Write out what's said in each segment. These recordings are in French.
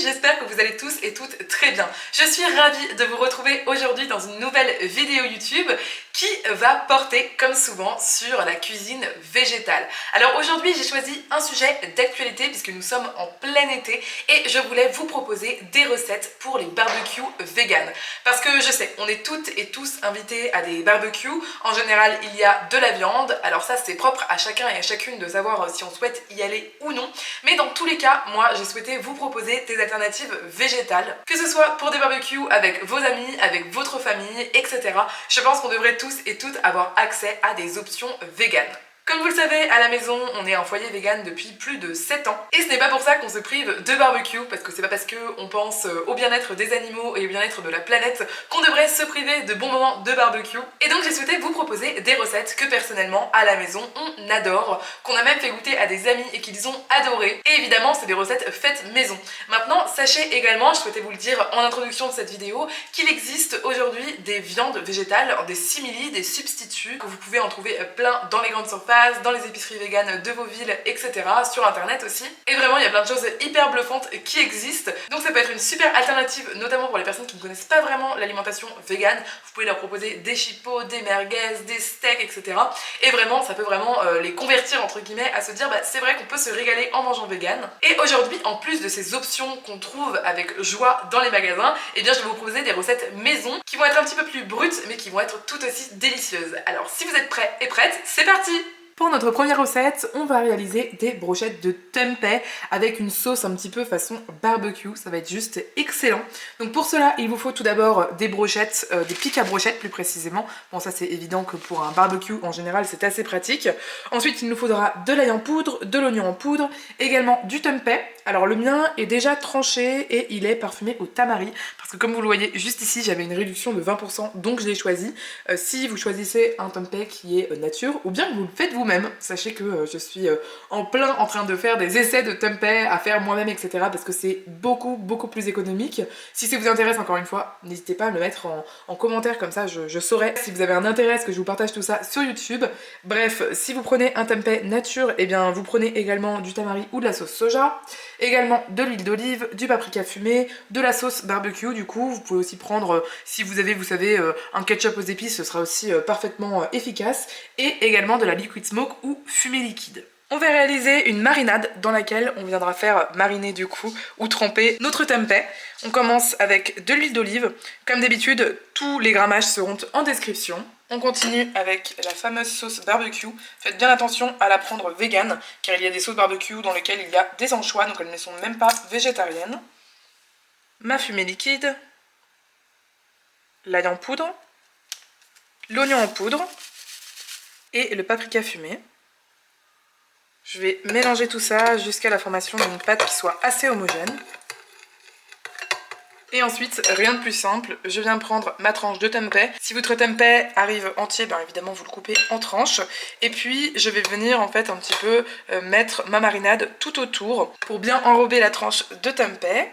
j'espère que vous allez tous et toutes très bien. Je suis ravie de vous retrouver aujourd'hui dans une nouvelle vidéo YouTube qui va porter, comme souvent, sur la cuisine végétale. Alors aujourd'hui, j'ai choisi un sujet d'actualité puisque nous sommes en plein été et je voulais vous proposer des recettes pour les barbecues vegan. Parce que je sais, on est toutes et tous invités à des barbecues. En général, il y a de la viande. Alors ça, c'est propre à chacun et à chacune de savoir si on souhaite y aller ou non. Mais dans tous les cas, moi, j'ai souhaité vous proposer des alternatives végétales. Que ce soit pour des barbecues avec vos amis, avec votre famille, etc. Je pense qu'on devrait tous et toutes avoir accès à des options véganes. Comme vous le savez, à la maison, on est un foyer vegan depuis plus de 7 ans. Et ce n'est pas pour ça qu'on se prive de barbecue, parce que c'est pas parce qu'on pense au bien-être des animaux et au bien-être de la planète qu'on devrait se priver de bons moments de barbecue. Et donc j'ai souhaité vous proposer des recettes que personnellement, à la maison, on adore, qu'on a même fait goûter à des amis et qu'ils ont adoré. Et évidemment, c'est des recettes faites maison. Maintenant, sachez également, je souhaitais vous le dire en introduction de cette vidéo, qu'il existe aujourd'hui des viandes végétales, des simili, des substituts, que vous pouvez en trouver plein dans les grandes surfaces, dans les épiceries véganes de vos villes, etc. Sur internet aussi. Et vraiment, il y a plein de choses hyper bluffantes qui existent. Donc ça peut être une super alternative, notamment pour les personnes qui ne connaissent pas vraiment l'alimentation végane. Vous pouvez leur proposer des chipots, des merguez, des steaks, etc. Et vraiment, ça peut vraiment les convertir, entre guillemets, à se dire, c'est vrai qu'on peut se régaler en mangeant vegan. Et aujourd'hui, en plus de ces options qu'on trouve avec joie dans les magasins, eh bien je vais vous proposer des recettes maison qui vont être un petit peu plus brutes, mais qui vont être tout aussi délicieuses. Alors si vous êtes prêts et prêtes, c'est parti! Pour notre première recette, on va réaliser des brochettes de tempeh avec une sauce un petit peu façon barbecue. Ça va être juste excellent. Donc pour cela, il vous faut tout d'abord des brochettes, des pics à brochettes plus précisément. Bon, ça c'est évident que pour un barbecue en général, c'est assez pratique. Ensuite, il nous faudra de l'ail en poudre, de l'oignon en poudre, également du tempeh. Alors le mien est déjà tranché et il est parfumé au tamari. Parce que comme vous le voyez juste ici, j'avais une réduction de 20%, donc je l'ai choisi. Si vous choisissez un tempeh qui est nature, ou bien que vous le faites vous-même, sachez que je suis en plein en train de faire des essais de tempeh à faire moi-même, etc. Parce que c'est beaucoup plus économique. Si ça vous intéresse, encore une fois, n'hésitez pas à me le mettre en commentaire, comme ça je saurai si vous avez un intérêt à ce que je vous partage tout ça sur YouTube. Bref, si vous prenez un tempeh nature, et bien vous prenez également du tamari ou de la sauce soja, également de l'huile d'olive, du paprika fumé, de la sauce barbecue. Du coup, vous pouvez aussi prendre, si vous avez, vous savez, un ketchup aux épices, ce sera aussi parfaitement efficace, et également de la liquid smoke ou fumée liquide. On va réaliser une marinade dans laquelle on viendra faire mariner du coup ou tremper notre tempeh. On commence avec de l'huile d'olive. Comme d'habitude, tous les grammages seront en description. On continue avec la fameuse sauce barbecue. Faites bien attention à la prendre vegan, car il y a des sauces barbecue dans lesquelles il y a des anchois, donc elles ne sont même pas végétariennes. Ma fumée liquide, l'ail en poudre, l'oignon en poudre et le paprika fumé. Je vais mélanger tout ça jusqu'à la formation d'une pâte qui soit assez homogène. Et ensuite, rien de plus simple, je viens prendre ma tranche de tempeh. Si votre tempeh arrive entier, bien évidemment vous le coupez en tranches. Et puis je vais venir en fait un petit peu mettre ma marinade tout autour pour bien enrober la tranche de tempeh.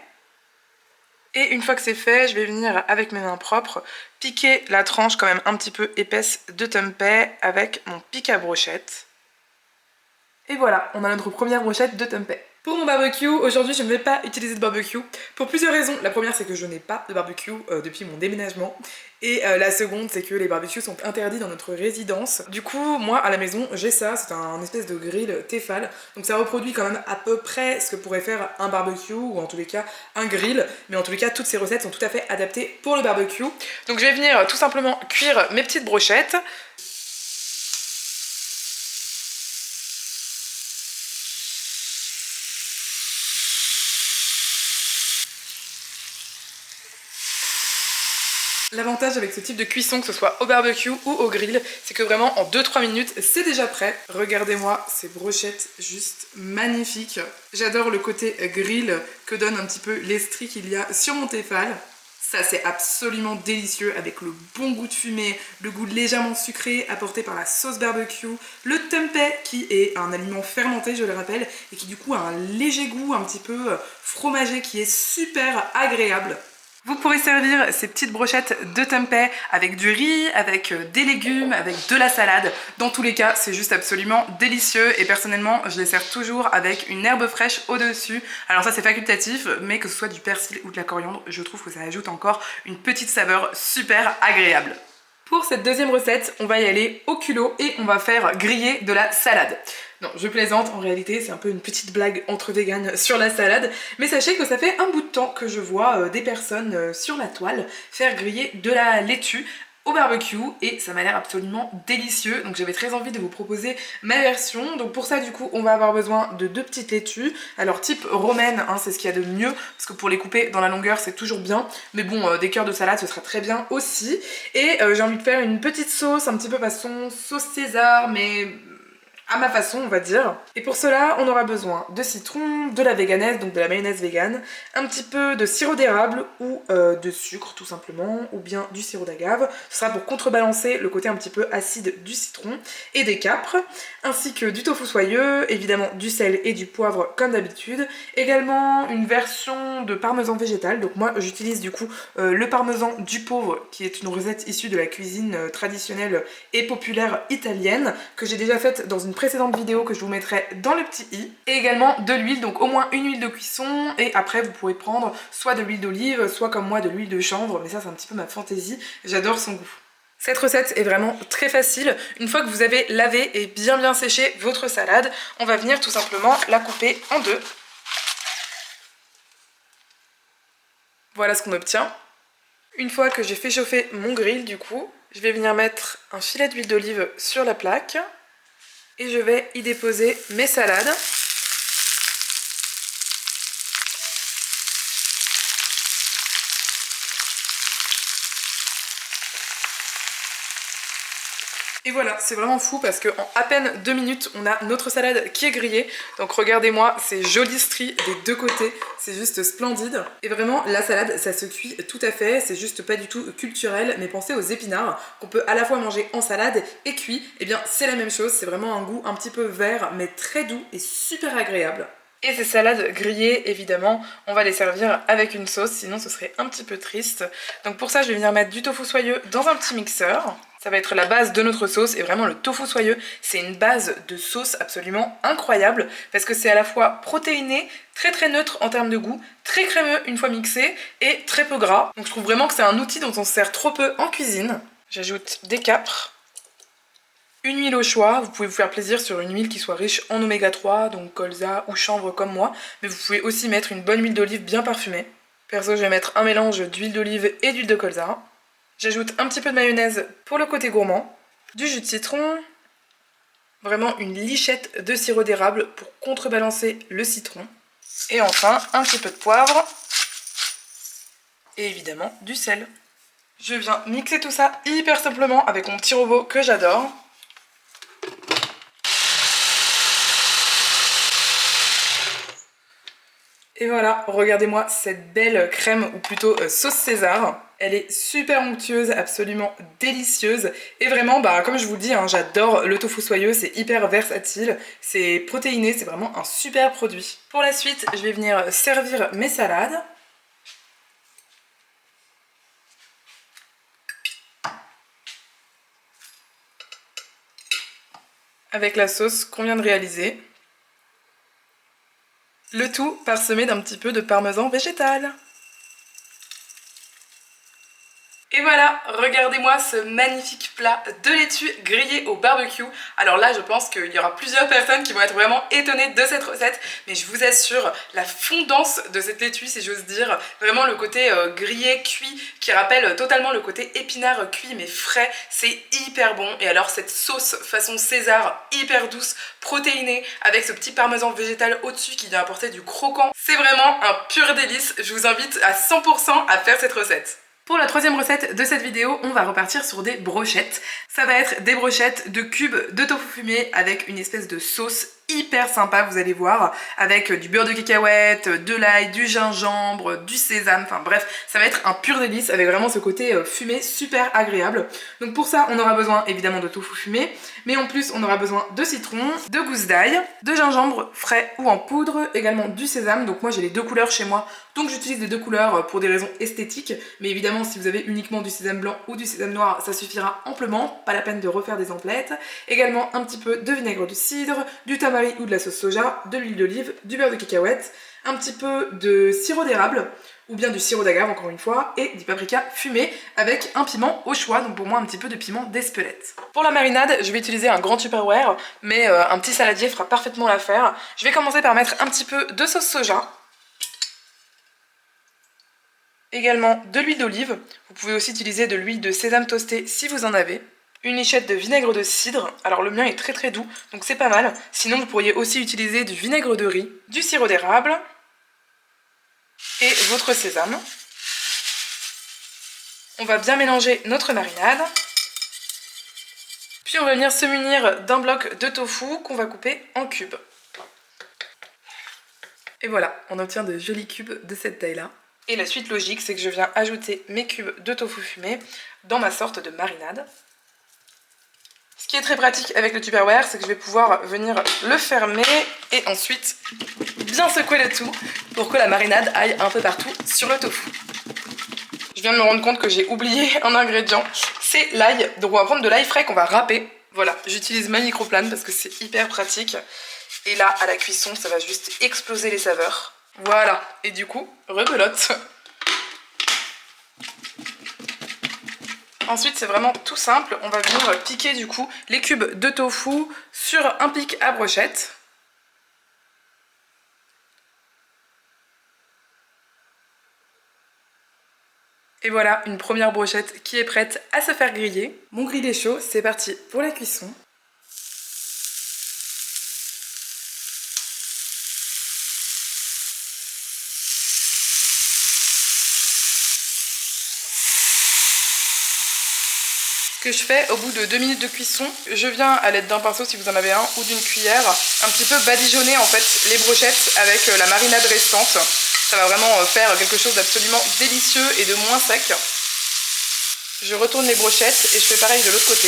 Et une fois que c'est fait, je vais venir avec mes mains propres piquer la tranche quand même un petit peu épaisse de tempeh avec mon pic à brochette. Et voilà, on a notre première brochette de tempeh. Pour mon barbecue, aujourd'hui je ne vais pas utiliser de barbecue pour plusieurs raisons. La première, c'est que je n'ai pas de barbecue depuis mon déménagement. Et la seconde, c'est que les barbecues sont interdits dans notre résidence. Du coup, moi à la maison, j'ai ça, c'est un espèce de grill Tefal. Donc ça reproduit quand même à peu près ce que pourrait faire un barbecue, ou en tous les cas un grill. Mais en tous les cas, toutes ces recettes sont tout à fait adaptées pour le barbecue. Donc je vais venir tout simplement cuire mes petites brochettes. L'avantage avec ce type de cuisson, que ce soit au barbecue ou au grill, c'est que vraiment en 2-3 minutes, c'est déjà prêt. Regardez-moi ces brochettes juste magnifiques. J'adore le côté grill que donne un petit peu l'estrie qu'il y a sur mon Tefal. Ça, c'est absolument délicieux avec le bon goût de fumée, le goût légèrement sucré apporté par la sauce barbecue, le tempeh qui est un aliment fermenté, je le rappelle, et qui du coup a un léger goût un petit peu fromagé qui est super agréable. Vous pourrez servir ces petites brochettes de tempeh avec du riz, avec des légumes, avec de la salade. Dans tous les cas, c'est juste absolument délicieux et personnellement, je les sers toujours avec une herbe fraîche au-dessus. Alors ça, c'est facultatif, mais que ce soit du persil ou de la coriandre, je trouve que ça ajoute encore une petite saveur super agréable. Pour cette deuxième recette, on va y aller au culot et on va faire griller de la salade. Non, je plaisante, en réalité c'est un peu une petite blague entre véganes sur la salade, mais sachez que ça fait un bout de temps que je vois des personnes sur la toile faire griller de la laitue au barbecue et ça m'a l'air absolument délicieux, donc j'avais très envie de vous proposer ma version. Donc pour ça du coup on va avoir besoin de 2 petites laitues, alors type romaine, hein, c'est ce qu'il y a de mieux parce que pour les couper dans la longueur c'est toujours bien, mais bon des cœurs de salade ce sera très bien aussi. Et j'ai envie de faire une petite sauce un petit peu façon sauce César, mais à ma façon on va dire. Et pour cela on aura besoin de citron, de la véganaise, donc de la mayonnaise végane, un petit peu de sirop d'érable ou de sucre tout simplement, ou bien du sirop d'agave. Ce sera pour contrebalancer le côté un petit peu acide du citron, et des capres, ainsi que du tofu soyeux, évidemment du sel et du poivre comme d'habitude. Également une version de parmesan végétal, donc moi j'utilise du coup le parmesan du pauvre qui est une recette issue de la cuisine traditionnelle et populaire italienne que j'ai déjà faite dans une précédente vidéo que je vous mettrai dans le petit i. Et également de l'huile, donc au moins une huile de cuisson, et après vous pourrez prendre soit de l'huile d'olive, soit comme moi de l'huile de chanvre, mais ça c'est un petit peu ma fantaisie, j'adore son goût. Cette recette est vraiment très facile. Une fois que vous avez lavé et bien séché votre salade, on va venir tout simplement la couper en deux. Voilà ce qu'on obtient. Une fois que j'ai fait chauffer mon grill du coup, je vais venir mettre un filet d'huile d'olive sur la plaque. Et je vais y déposer mes salades. Et voilà, c'est vraiment fou parce qu'en à peine 2 minutes, on a notre salade qui est grillée. Donc regardez-moi ces jolies stries des deux côtés, c'est juste splendide. Et vraiment, la salade, ça se cuit tout à fait, c'est juste pas du tout culturel, mais pensez aux épinards qu'on peut à la fois manger en salade et cuit. Et bien c'est la même chose, c'est vraiment un goût un petit peu vert, mais très doux et super agréable. Et ces salades grillées, évidemment, on va les servir avec une sauce, sinon ce serait un petit peu triste. Donc pour ça, je vais venir mettre du tofu soyeux dans un petit mixeur. Ça va être la base de notre sauce, et vraiment le tofu soyeux, c'est une base de sauce absolument incroyable, parce que c'est à la fois protéiné, très neutre en termes de goût, très crémeux une fois mixé, et très peu gras. Donc je trouve vraiment que c'est un outil dont on se sert trop peu en cuisine. J'ajoute des capres. Une huile au choix, vous pouvez vous faire plaisir sur une huile qui soit riche en oméga 3, donc colza ou chanvre comme moi, mais vous pouvez aussi mettre une bonne huile d'olive bien parfumée. Perso, je vais mettre un mélange d'huile d'olive et d'huile de colza. J'ajoute un petit peu de mayonnaise pour le côté gourmand, du jus de citron, vraiment une lichette de sirop d'érable pour contrebalancer le citron, et enfin un petit peu de poivre, et évidemment du sel. Je viens mixer tout ça hyper simplement avec mon petit robot que j'adore. Et voilà, regardez-moi cette belle crème, ou plutôt sauce César. Elle est super onctueuse, absolument délicieuse. Et vraiment, bah, comme je vous le dis, hein, j'adore le tofu soyeux, c'est hyper versatile, c'est protéiné, c'est vraiment un super produit. Pour la suite, je vais venir servir mes salades. Avec la sauce qu'on vient de réaliser. Le tout parsemé d'un petit peu de parmesan végétal. Et voilà, regardez-moi ce magnifique plat de laitue grillé au barbecue. Alors là, je pense qu'il y aura plusieurs personnes qui vont être vraiment étonnées de cette recette, mais je vous assure, la fondance de cette laitue, si j'ose dire, vraiment le côté grillé, cuit, qui rappelle totalement le côté épinard cuit mais frais, c'est hyper bon. Et alors cette sauce façon César, hyper douce, protéinée, avec ce petit parmesan végétal au-dessus qui vient apporter du croquant, c'est vraiment un pur délice. Je vous invite à 100% à faire cette recette. Pour la troisième recette de cette vidéo, on va repartir sur des brochettes. Ça va être des brochettes de cubes de tofu fumé avec une espèce de sauce hyper sympa, vous allez voir, avec du beurre de cacahuète, de l'ail, du gingembre, du sésame, enfin bref, ça va être un pur délice avec vraiment ce côté fumé super agréable. Donc pour ça, on aura besoin évidemment de tofu fumé, mais en plus on aura besoin de citron, de gousses d'ail, de gingembre frais ou en poudre, également du sésame. Donc moi j'ai les deux couleurs chez moi, donc j'utilise les deux couleurs pour des raisons esthétiques, mais évidemment si vous avez uniquement du sésame blanc ou du sésame noir, ça suffira amplement, pas la peine de refaire des emplettes. Également un petit peu de vinaigre de cidre, du tamari ou de la sauce soja, de l'huile d'olive, du beurre de cacahuète, un petit peu de sirop d'érable ou bien du sirop d'agave encore une fois, et du paprika fumé avec un piment au choix, donc pour moi un petit peu de piment d'Espelette. Pour la marinade, je vais utiliser un grand Tupperware, mais un petit saladier fera parfaitement l'affaire. Je vais commencer par mettre un petit peu de sauce soja, également de l'huile d'olive, vous pouvez aussi utiliser de l'huile de sésame toastée si vous en avez, une lichette de vinaigre de cidre, alors le mien est très doux, donc c'est pas mal. Sinon vous pourriez aussi utiliser du vinaigre de riz, du sirop d'érable et votre sésame. On va bien mélanger notre marinade. Puis on va venir se munir d'un bloc de tofu qu'on va couper en cubes. Et voilà, on obtient de jolis cubes de cette taille-là. Et la suite logique, c'est que je viens ajouter mes cubes de tofu fumé dans ma sorte de marinade. Ce qui est très pratique avec le Tupperware, c'est que je vais pouvoir venir le fermer et ensuite bien secouer le tout pour que la marinade aille un peu partout sur le tofu. Je viens de me rendre compte que j'ai oublié un ingrédient, c'est l'ail. Donc on va prendre de l'ail frais qu'on va râper. Voilà, j'utilise ma microplane parce que c'est hyper pratique. Et là, à la cuisson, ça va juste exploser les saveurs. Voilà, et du coup, rebelote. Ensuite, c'est vraiment tout simple, on va venir piquer du coup les cubes de tofu sur un pic à brochette. Et voilà, une première brochette qui est prête à se faire griller. Mon grill est chaud, c'est parti pour la cuisson. Ce que je fais au bout de 2 minutes de cuisson, je viens à l'aide d'un pinceau si vous en avez un ou d'une cuillère, un petit peu badigeonner en fait les brochettes avec la marinade restante. Ça va vraiment faire quelque chose d'absolument délicieux et de moins sec. Je retourne les brochettes et je fais pareil de l'autre côté.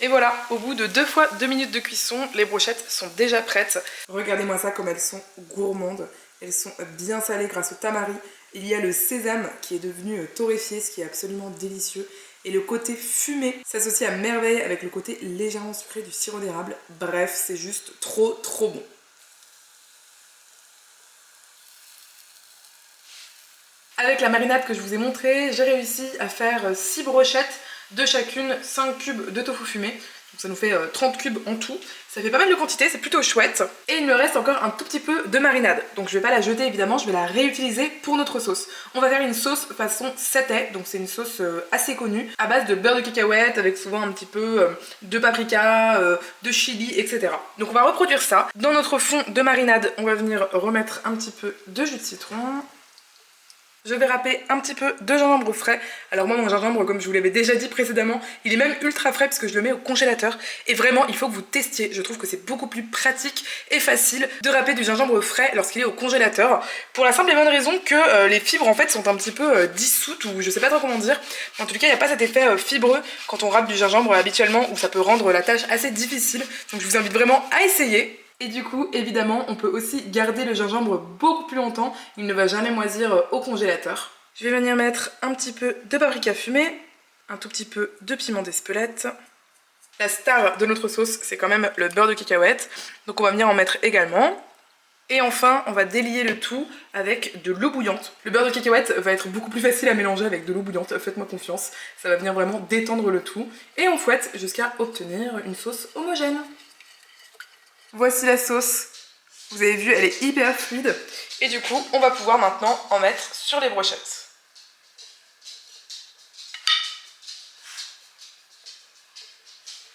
Et voilà, au bout de 2 minutes de cuisson, les brochettes sont déjà prêtes. Regardez-moi ça comme elles sont gourmandes. Elles sont bien salées grâce au tamari. Il y a le sésame qui est devenu torréfié, ce qui est absolument délicieux. Et le côté fumé s'associe à merveille avec le côté légèrement sucré du sirop d'érable. Bref, c'est juste trop bon. Avec la marinade que je vous ai montrée, j'ai réussi à faire 6 brochettes de chacune 5 cubes de tofu fumé. Donc ça nous fait 30 cubes en tout. Ça fait pas mal de quantité, c'est plutôt chouette. Et il me reste encore un tout petit peu de marinade. Donc je vais pas la jeter évidemment, je vais la réutiliser pour notre sauce. On va faire une sauce façon satay, donc c'est une sauce assez connue, à base de beurre de cacahuète avec souvent un petit peu de paprika, de chili, etc. Donc on va reproduire ça. Dans notre fond de marinade, on va venir remettre un petit peu de jus de citron. Je vais râper un petit peu de gingembre frais. Alors moi mon gingembre, comme je vous l'avais déjà dit précédemment, il est même ultra frais parce que je le mets au congélateur. Et vraiment il faut que vous testiez, je trouve que c'est beaucoup plus pratique et facile de râper du gingembre frais lorsqu'il est au congélateur. Pour la simple et bonne raison que les fibres en fait sont un petit peu dissoutes, ou je sais pas trop comment dire. En tout cas il n'y a pas cet effet fibreux quand on râpe du gingembre habituellement, où ça peut rendre la tâche assez difficile. Donc je vous invite vraiment à essayer. Et du coup, évidemment, on peut aussi garder le gingembre beaucoup plus longtemps. Il ne va jamais moisir au congélateur. Je vais venir mettre un petit peu de paprika fumé, un tout petit peu de piment d'Espelette. La star de notre sauce, c'est quand même le beurre de cacahuète. Donc on va venir en mettre également. Et enfin, on va délier le tout avec de l'eau bouillante. Le beurre de cacahuète va être beaucoup plus facile à mélanger avec de l'eau bouillante, faites-moi confiance. Ça va venir vraiment détendre le tout. Et on fouette jusqu'à obtenir une sauce homogène. Voici la sauce, vous avez vu elle est hyper fluide et du coup on va pouvoir maintenant en mettre sur les brochettes.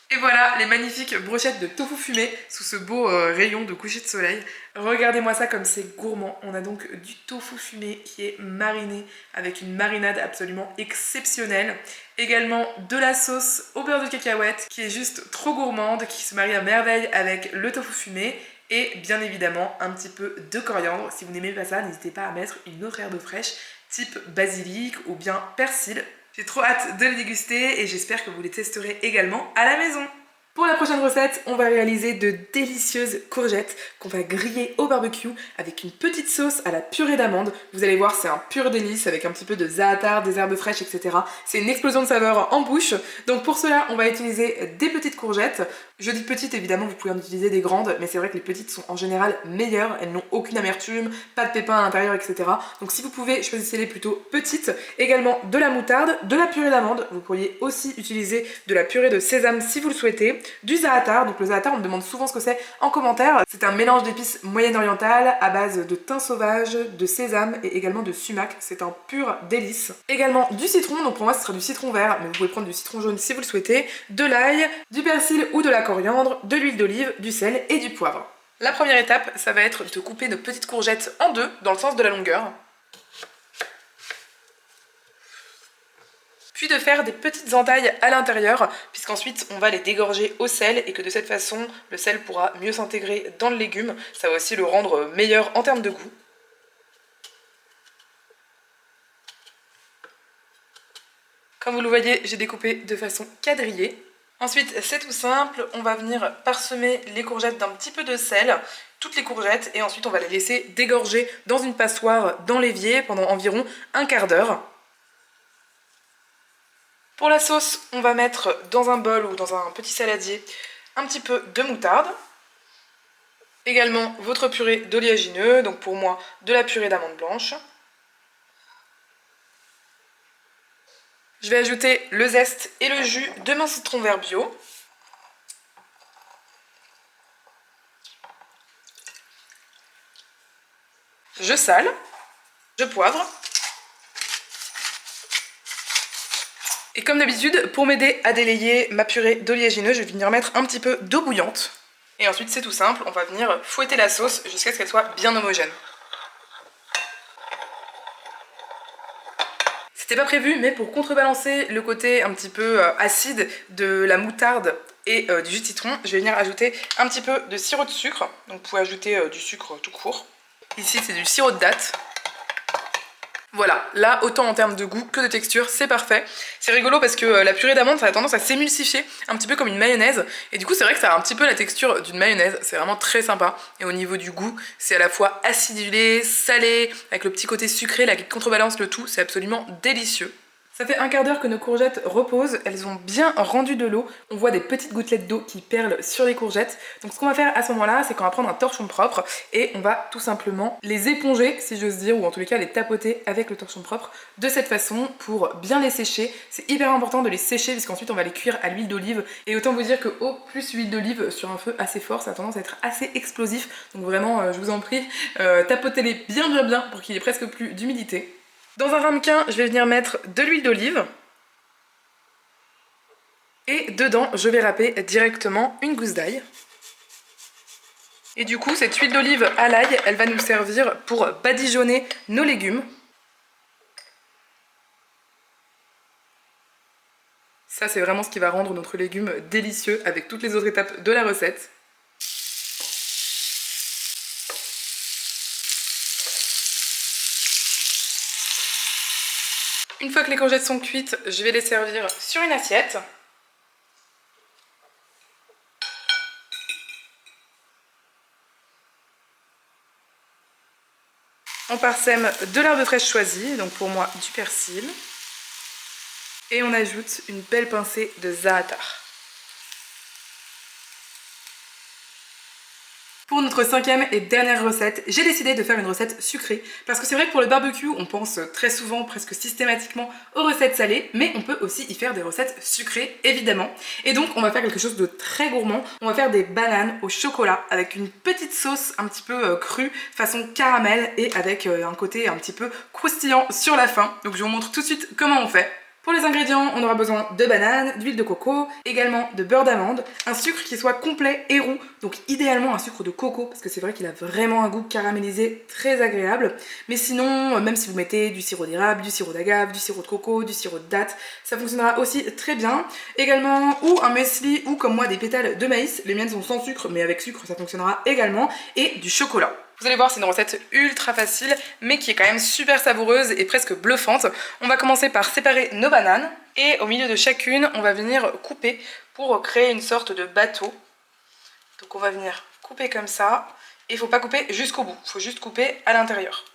Et voilà les magnifiques brochettes de tofu fumé sous ce beau rayon de coucher de soleil. Regardez-moi ça comme c'est gourmand. On a donc du tofu fumé qui est mariné avec une marinade absolument exceptionnelle. Également de la sauce au beurre de cacahuète qui est juste trop gourmande, qui se marie à merveille avec le tofu fumé. Et bien évidemment un petit peu de coriandre. Si vous n'aimez pas ça, n'hésitez pas à mettre une autre herbe fraîche type basilic ou bien persil. J'ai trop hâte de les déguster et j'espère que vous les testerez également à la maison. Pour la prochaine recette, on va réaliser de délicieuses courgettes qu'on va griller au barbecue avec une petite sauce à la purée d'amande. Vous allez voir, c'est un pur délice avec un petit peu de za'atar, des herbes fraîches, etc. C'est une explosion de saveurs en bouche. Donc pour cela, on va utiliser des petites courgettes. Je dis petites, évidemment, vous pouvez en utiliser des grandes, mais c'est vrai que les petites sont en général meilleures. Elles n'ont aucune amertume, pas de pépins à l'intérieur, etc. Donc si vous pouvez, choisissez-les plutôt petites. Également de la moutarde, de la purée d'amande. Vous pourriez aussi utiliser de la purée de sésame si vous le souhaitez. Du za'atar, donc le za'atar on me demande souvent ce que c'est en commentaire. C'est un mélange d'épices moyen-orientales à base de thym sauvage, de sésame et également de sumac. C'est un pur délice. Également du citron, donc pour moi ce sera du citron vert, mais vous pouvez prendre du citron jaune si vous le souhaitez. De l'ail, du persil ou de la coriandre, de l'huile d'olive, du sel et du poivre. La première étape, ça va être de couper nos petites courgettes en deux, dans le sens de la longueur. Puis de faire des petites entailles à l'intérieur, puisqu'ensuite on va les dégorger au sel et que de cette façon le sel pourra mieux s'intégrer dans le légume. Ça va aussi le rendre meilleur en termes de goût. Comme vous le voyez, j'ai découpé de façon quadrillée. Ensuite, c'est tout simple, on va venir parsemer les courgettes d'un petit peu de sel, toutes les courgettes, et ensuite on va les laisser dégorger dans une passoire dans l'évier pendant environ un quart d'heure. Pour la sauce, on va mettre dans un bol ou dans un petit saladier un petit peu de moutarde. Également votre purée d'oléagineux, donc pour moi de la purée d'amande blanche. Je vais ajouter le zeste et le jus de mon citron vert bio. Je sale, je poivre. Et comme d'habitude, pour m'aider à délayer ma purée d'oléagineux, je vais venir mettre un petit peu d'eau bouillante. Et ensuite, c'est tout simple, on va venir fouetter la sauce jusqu'à ce qu'elle soit bien homogène. C'était pas prévu, mais pour contrebalancer le côté un petit peu acide de la moutarde et du jus de citron, je vais venir ajouter un petit peu de sirop de sucre. Donc vous pouvez ajouter du sucre tout court. Ici, c'est du sirop de date. Voilà, là, autant en termes de goût que de texture, c'est parfait. C'est rigolo parce que la purée d'amande, ça a tendance à s'émulsifier, un petit peu comme une mayonnaise. Et du coup, c'est vrai que ça a un petit peu la texture d'une mayonnaise. C'est vraiment très sympa. Et au niveau du goût, c'est à la fois acidulé, salé, avec le petit côté sucré là qui contrebalance le tout. C'est absolument délicieux. Ça fait un quart d'heure que nos courgettes reposent, elles ont bien rendu de l'eau. On voit des petites gouttelettes d'eau qui perlent sur les courgettes. Donc ce qu'on va faire à ce moment-là, c'est qu'on va prendre un torchon propre et on va tout simplement les éponger, si j'ose dire, ou en tous les cas les tapoter avec le torchon propre de cette façon pour bien les sécher. C'est hyper important de les sécher puisqu'ensuite on va les cuire à l'huile d'olive. Et autant vous dire que eau plus huile d'olive sur un feu assez fort, ça a tendance à être assez explosif. Donc vraiment, je vous en prie, tapotez-les bien pour qu'il y ait presque plus d'humidité. Dans un ramequin, je vais venir mettre de l'huile d'olive. Et dedans, je vais râper directement une gousse d'ail. Et du coup, cette huile d'olive à l'ail, elle va nous servir pour badigeonner nos légumes. Ça, c'est vraiment ce qui va rendre notre légume délicieux avec toutes les autres étapes de la recette. Une fois que les courgettes sont cuites, je vais les servir sur une assiette. On parsème de l'herbe fraîche choisie, donc pour moi du persil. Et on ajoute une belle pincée de za'atar. Pour notre cinquième et dernière recette, j'ai décidé de faire une recette sucrée parce que c'est vrai que pour le barbecue, on pense très souvent, presque systématiquement aux recettes salées, mais on peut aussi y faire des recettes sucrées, évidemment. Et donc, on va faire quelque chose de très gourmand. On va faire des bananes au chocolat avec une petite sauce un petit peu crue, façon caramel et avec un côté un petit peu croustillant sur la fin. Donc, je vous montre tout de suite comment on fait. Pour les ingrédients, on aura besoin de bananes, d'huile de coco, également de beurre d'amande, un sucre qui soit complet et roux, donc idéalement un sucre de coco parce que c'est vrai qu'il a vraiment un goût caramélisé très agréable. Mais sinon, même si vous mettez du sirop d'érable, du sirop d'agave, du sirop de coco, du sirop de date, ça fonctionnera aussi très bien. Également, ou un muesli ou comme moi des pétales de maïs, les miennes sont sans sucre mais avec sucre ça fonctionnera également, et du chocolat. Vous allez voir, c'est une recette ultra facile, mais qui est quand même super savoureuse et presque bluffante. On va commencer par séparer nos bananes, et au milieu de chacune, on va venir couper pour créer une sorte de bateau. Donc on va venir couper comme ça, et il ne faut pas couper jusqu'au bout, il faut juste couper à l'intérieur.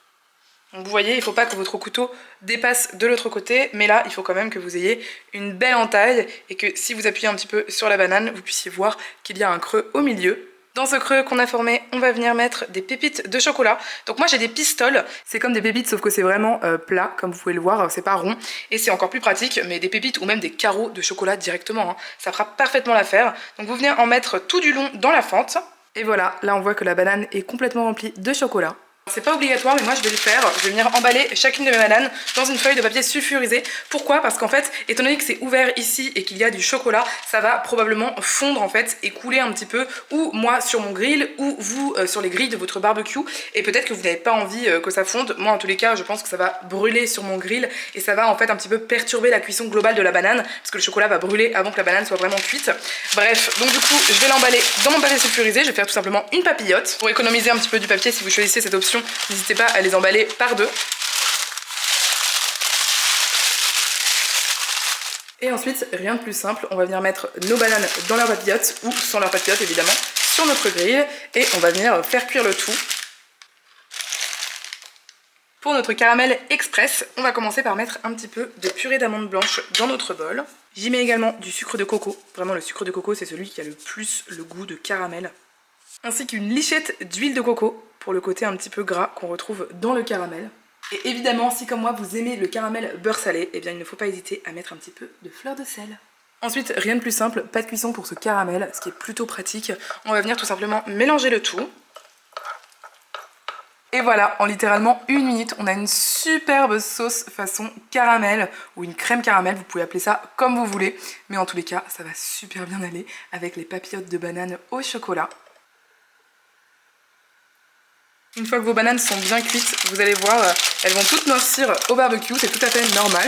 Donc vous voyez, il ne faut pas que votre couteau dépasse de l'autre côté, mais là, il faut quand même que vous ayez une belle entaille, et que si vous appuyez un petit peu sur la banane, vous puissiez voir qu'il y a un creux au milieu. Dans ce creux qu'on a formé, on va venir mettre des pépites de chocolat. Donc moi j'ai des pistoles, c'est comme des pépites sauf que c'est vraiment plat, comme vous pouvez le voir, c'est pas rond. Et c'est encore plus pratique, mais des pépites ou même des carreaux de chocolat directement, hein, ça fera parfaitement l'affaire. Donc vous venez en mettre tout du long dans la fente. Et voilà, là on voit que la banane est complètement remplie de chocolat. C'est pas obligatoire, mais moi je vais le faire. Je vais venir emballer chacune de mes bananes dans une feuille de papier sulfurisé. Pourquoi? Parce qu'en fait, étant donné que c'est ouvert ici et qu'il y a du chocolat, ça va probablement fondre en fait et couler un petit peu, ou moi sur mon grill, ou vous sur les grilles de votre barbecue. Et peut-être que vous n'avez pas envie que ça fonde. Moi en tous les cas, je pense que ça va brûler sur mon grill et ça va en fait un petit peu perturber la cuisson globale de la banane, parce que le chocolat va brûler avant que la banane soit vraiment cuite. Bref, donc du coup, je vais l'emballer dans mon papier sulfurisé. Je vais faire tout simplement une papillote. Pour économiser un petit peu du papier, si vous choisissez cette option, n'hésitez pas à les emballer par deux. Et ensuite, rien de plus simple, on va venir mettre nos bananes dans leur papillote, ou sans leur papillote évidemment, sur notre grille, et on va venir faire cuire le tout. Pour notre caramel express, on va commencer par mettre un petit peu de purée d'amande blanche dans notre bol. J'y mets également du sucre de coco. Vraiment, le sucre de coco, c'est celui qui a le plus le goût de caramel. Ainsi qu'une lichette d'huile de coco, pour le côté un petit peu gras qu'on retrouve dans le caramel. Et évidemment, si comme moi vous aimez le caramel beurre salé, eh bien il ne faut pas hésiter à mettre un petit peu de fleur de sel. Ensuite, rien de plus simple, pas de cuisson pour ce caramel, ce qui est plutôt pratique. On va venir tout simplement mélanger le tout. Et voilà, en littéralement 1 minute, on a une superbe sauce façon caramel, ou une crème caramel, vous pouvez appeler ça comme vous voulez. Mais en tous les cas, ça va super bien aller avec les papillotes de banane au chocolat. Une fois que vos bananes sont bien cuites, vous allez voir, elles vont toutes noircir au barbecue, c'est tout à fait normal.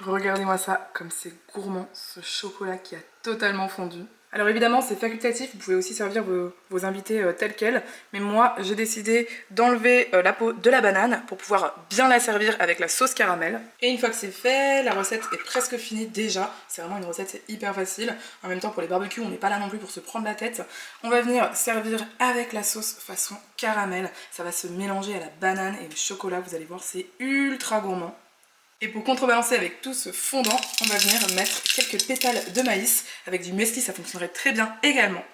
Regardez-moi ça, comme c'est gourmand, ce chocolat qui a totalement fondu. Alors évidemment c'est facultatif, vous pouvez aussi servir vos invités tels quels, mais moi j'ai décidé d'enlever la peau de la banane pour pouvoir bien la servir avec la sauce caramel. Et une fois que c'est fait, la recette est presque finie déjà, c'est vraiment une recette hyper facile. En même temps pour les barbecues on n'est pas là non plus pour se prendre la tête. On va venir servir avec la sauce façon caramel, ça va se mélanger à la banane et le chocolat, vous allez voir c'est ultra gourmand. Et pour contrebalancer avec tout ce fondant, on va venir mettre quelques pétales de maïs. Avec du muesli, ça fonctionnerait très bien également.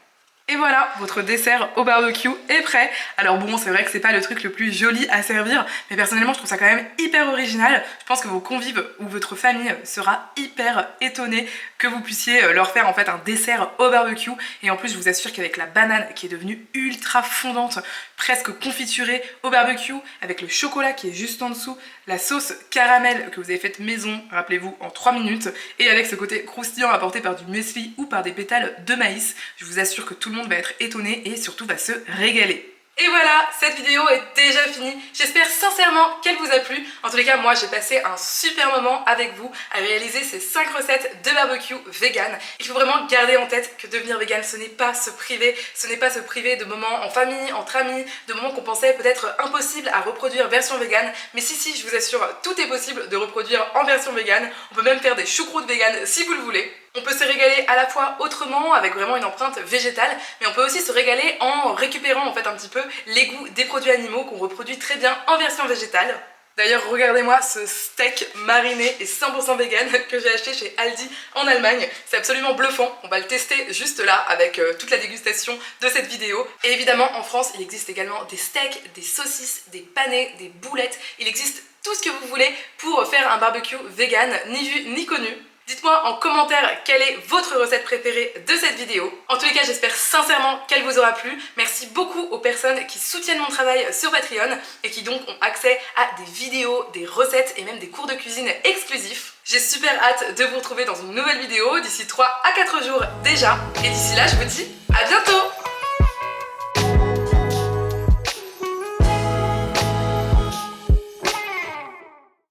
Et voilà, votre dessert au barbecue est prêt. Alors bon, c'est vrai que c'est pas le truc le plus joli à servir, mais personnellement je trouve ça quand même hyper original. Je pense que vos convives ou votre famille sera hyper étonnée que vous puissiez leur faire en fait un dessert au barbecue. Et en plus je vous assure qu'avec la banane qui est devenue ultra fondante, presque confiturée au barbecue, avec le chocolat qui est juste en dessous, la sauce caramel que vous avez faite maison, rappelez-vous, en 3 minutes, et avec ce côté croustillant apporté par du muesli ou par des pétales de maïs, je vous assure que tout le monde va être étonné et surtout va se régaler. Et voilà, cette vidéo est déjà finie. J'espère sincèrement qu'elle vous a plu. En tous les cas, moi j'ai passé un super moment avec vous à réaliser ces 5 recettes de barbecue vegan. Il faut vraiment garder en tête que devenir vegan, ce n'est pas se priver. Ce n'est pas se priver de moments en famille, entre amis, de moments qu'on pensait peut-être impossibles à reproduire version vegan. Mais si, je vous assure, tout est possible de reproduire en version vegan. On peut même faire des choucroutes vegan si vous le voulez. On peut se régaler à la fois autrement, avec vraiment une empreinte végétale, mais on peut aussi se régaler en récupérant en fait un petit peu les goûts des produits animaux qu'on reproduit très bien en version végétale. D'ailleurs, regardez-moi ce steak mariné et 100% vegan que j'ai acheté chez Aldi en Allemagne. C'est absolument bluffant, on va le tester juste là avec toute la dégustation de cette vidéo. Et évidemment, en France, il existe également des steaks, des saucisses, des panais, des boulettes. Il existe tout ce que vous voulez pour faire un barbecue vegan, ni vu ni connu. Dites-moi en commentaire quelle est votre recette préférée de cette vidéo. En tous les cas, j'espère sincèrement qu'elle vous aura plu. Merci beaucoup aux personnes qui soutiennent mon travail sur Patreon et qui donc ont accès à des vidéos, des recettes et même des cours de cuisine exclusifs. J'ai super hâte de vous retrouver dans une nouvelle vidéo d'ici 3 à 4 jours déjà. Et d'ici là, je vous dis à bientôt!